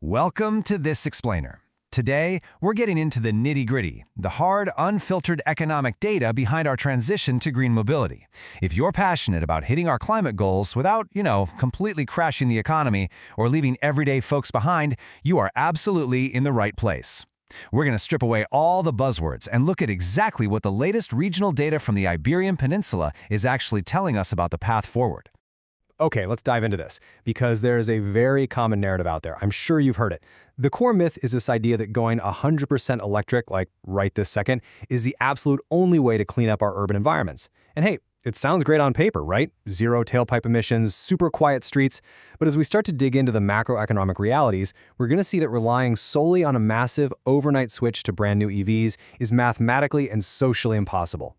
Welcome to This Explainer. Today, we're getting into the nitty-gritty, the hard, unfiltered economic data behind our transition to green mobility. If you're passionate about hitting our climate goals without, completely crashing the economy or leaving everyday folks behind, you are absolutely in the right place. We're going to strip away all the buzzwords and look at exactly what the latest regional data from the Iberian Peninsula is actually telling us about the path forward. Okay, let's dive into this, because there is a very common narrative out there. I'm sure you've heard it. The core myth is this idea that going 100% electric, like right this second, is the absolute only way to clean up our urban environments. And hey, it sounds great on paper, right? Zero tailpipe emissions, super quiet streets. But as we start to dig into the macroeconomic realities, we're going to see that relying solely on a massive overnight switch to brand new EVs is mathematically and socially impossible.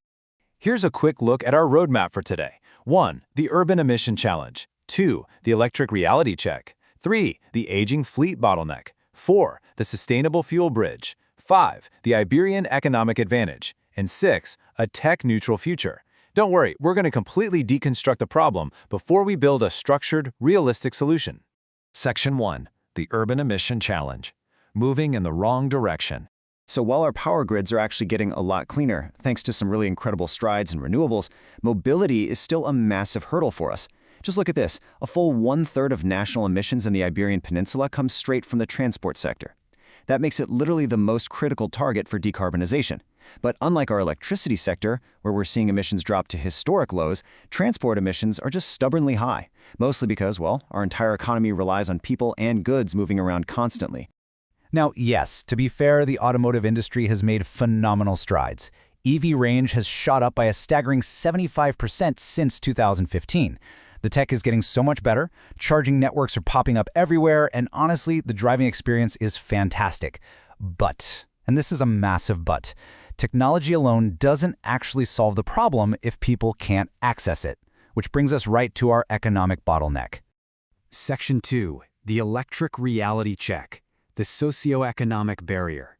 Here's a quick look at our roadmap for today. 1. The Urban Emission Challenge. 2. The Electric Reality Check. 3. The Aging Fleet Bottleneck. 4. The Sustainable Fuel Bridge. 5. The Iberian Economic Advantage. And 6. A tech-neutral future. Don't worry, we're going to completely deconstruct the problem before we build a structured, realistic solution. Section 1. The Urban Emission Challenge. Moving in the wrong direction. So while our power grids are actually getting a lot cleaner, thanks to some really incredible strides in renewables, mobility is still a massive hurdle for us. Just look at this. A full 1/3 of national emissions in the Iberian Peninsula comes straight from the transport sector. That makes it literally the most critical target for decarbonization. But unlike our electricity sector, where we're seeing emissions drop to historic lows, transport emissions are just stubbornly high, mostly because, well, our entire economy relies on people and goods moving around constantly. Now, yes, to be fair, the automotive industry has made phenomenal strides. EV range has shot up by a staggering 75% since 2015. The tech is getting so much better, charging networks are popping up everywhere, and honestly, the driving experience is fantastic. But, and this is a massive but, technology alone doesn't actually solve the problem if people can't access it, which brings us right to our economic bottleneck. Section 2. The Electric Reality Check. The socioeconomic barrier.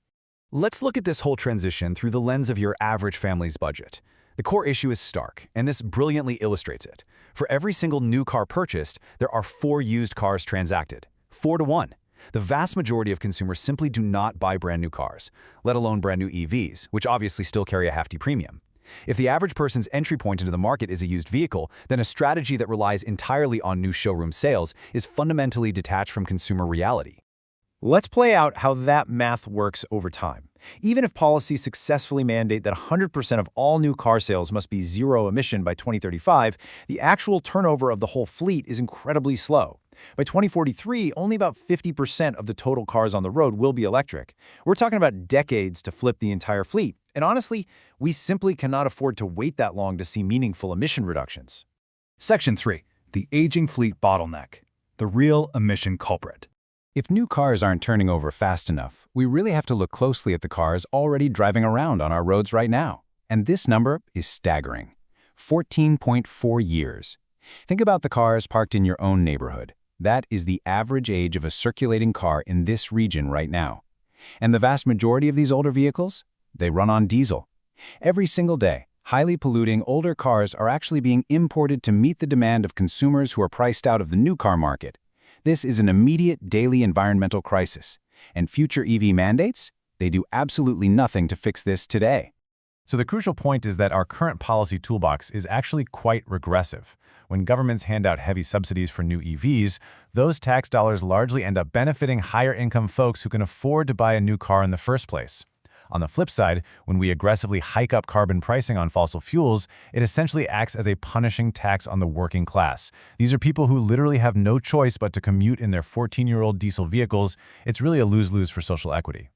Let's look at this whole transition through the lens of your average family's budget. The core issue is stark, and this brilliantly illustrates it. For every single new car purchased, there are 4 used cars transacted. 4 to 1. The vast majority of consumers simply do not buy brand new cars, let alone brand new EVs, which obviously still carry a hefty premium. If the average person's entry point into the market is a used vehicle, then a strategy that relies entirely on new showroom sales is fundamentally detached from consumer reality. Let's play out how that math works over time. Even if policies successfully mandate that 100% of all new car sales must be zero emission by 2035, the actual turnover of the whole fleet is incredibly slow. By 2043, only about 50% of the total cars on the road will be electric. We're talking about decades to flip the entire fleet. And honestly, we simply cannot afford to wait that long to see meaningful emission reductions. Section 3. The Aging Fleet Bottleneck. The real emission culprit. If new cars aren't turning over fast enough, we really have to look closely at the cars already driving around on our roads right now. And this number is staggering. 14.4 years. Think about the cars parked in your own neighborhood. That is the average age of a circulating car in this region right now. And the vast majority of these older vehicles? They run on diesel. Every single day, highly polluting older cars are actually being imported to meet the demand of consumers who are priced out of the new car market. This is an immediate daily environmental crisis. And future EV mandates? They do absolutely nothing to fix this today. So the crucial point is that our current policy toolbox is actually quite regressive. When governments hand out heavy subsidies for new EVs, those tax dollars largely end up benefiting higher-income folks who can afford to buy a new car in the first place. On the flip side, when we aggressively hike up carbon pricing on fossil fuels, it essentially acts as a punishing tax on the working class. These are people who literally have no choice but to commute in their 14-year-old diesel vehicles. It's really a lose-lose for social equity.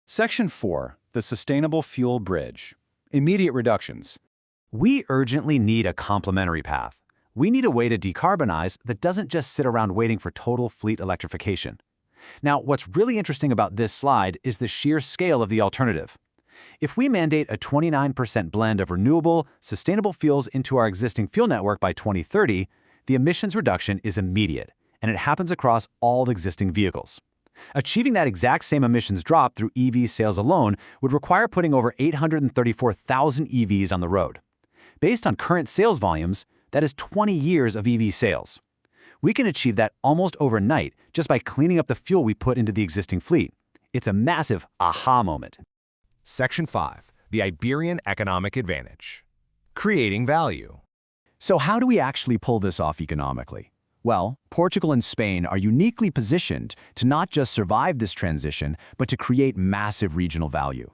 Section 4. The Sustainable Fuel Bridge. Immediate reductions. We urgently need a complementary path. We need a way to decarbonize that doesn't just sit around waiting for total fleet electrification. Now, what's really interesting about this slide is the sheer scale of the alternative. If we mandate a 29% blend of renewable, sustainable fuels into our existing fuel network by 2030, the emissions reduction is immediate, and it happens across all existing vehicles. Achieving that exact same emissions drop through EV sales alone would require putting over 834,000 EVs on the road. Based on current sales volumes, that is 20 years of EV sales. We can achieve that almost overnight just by cleaning up the fuel we put into the existing fleet. It's a massive aha moment. Section 5. The Iberian Economic Advantage. Creating value. So how do we actually pull this off economically? Well, Portugal and Spain are uniquely positioned to not just survive this transition, but to create massive regional value.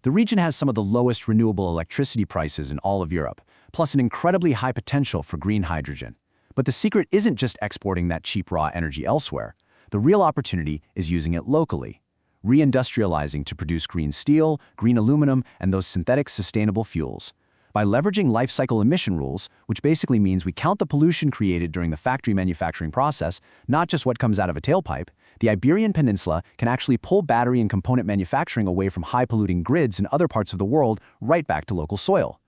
The region has some of the lowest renewable electricity prices in all of Europe, plus an incredibly high potential for green hydrogen. But the secret isn't just exporting that cheap raw energy elsewhere. The real opportunity is using it locally, reindustrializing to produce green steel, green aluminum, and those synthetic sustainable fuels. By leveraging life cycle emission rules, which basically means we count the pollution created during the factory manufacturing process, not just what comes out of a tailpipe, the Iberian Peninsula can actually pull battery and component manufacturing away from high-polluting grids in other parts of the world right back to local soil.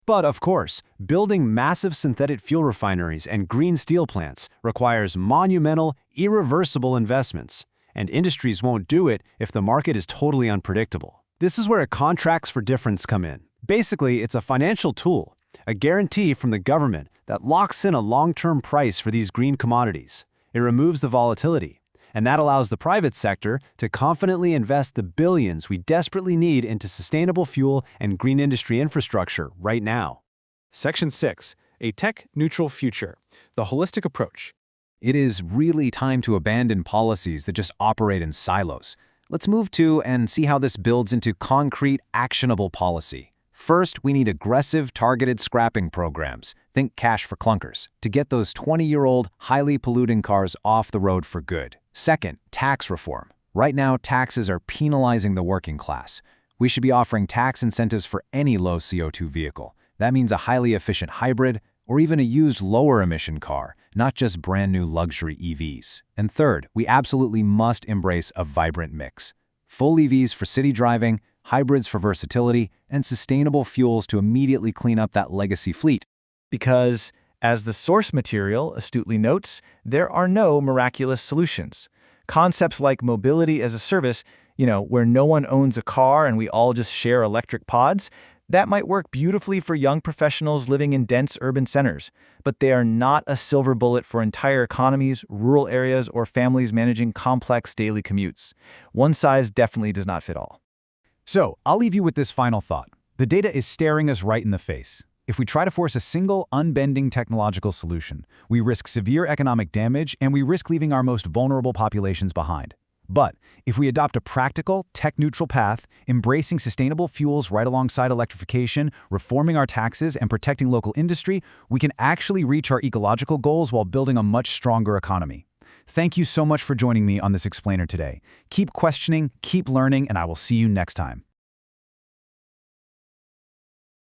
But of course, building massive synthetic fuel refineries and green steel plants requires monumental, irreversible investments, and industries won't do it if the market is totally unpredictable. This is where contracts for difference come in. Basically, it's a financial tool, a guarantee from the government that locks in a long-term price for these green commodities. It removes the volatility, and that allows the private sector to confidently invest the billions we desperately need into sustainable fuel and green industry infrastructure right now. Section 6. A tech-neutral future. The holistic approach. It is really time to abandon policies that just operate in silos. Let's move to and see how this builds into concrete, actionable policy. First, we need aggressive, targeted scrapping programs, think cash for clunkers, to get those 20-year-old, highly polluting cars off the road for good. Second, tax reform. Right now, taxes are penalizing the working class. We should be offering tax incentives for any low CO2 vehicle. That means a highly efficient hybrid, or even a used lower-emission car, not just brand-new luxury EVs. And third, we absolutely must embrace a vibrant mix. Full EVs for city driving, hybrids for versatility, and sustainable fuels to immediately clean up that legacy fleet. Because, as the source material astutely notes, there are no miraculous solutions. Concepts like mobility as a service, where no one owns a car and we all just share electric pods, that might work beautifully for young professionals living in dense urban centers, but they are not a silver bullet for entire economies, rural areas, or families managing complex daily commutes. One size definitely does not fit all. So, I'll leave you with this final thought. The data is staring us right in the face. If we try to force a single, unbending technological solution, we risk severe economic damage and we risk leaving our most vulnerable populations behind. But if we adopt a practical, tech-neutral path, embracing sustainable fuels right alongside electrification, reforming our taxes, and protecting local industry, we can actually reach our ecological goals while building a much stronger economy. Thank you so much for joining me on this explainer today. Keep questioning, keep learning, and I will see you next time.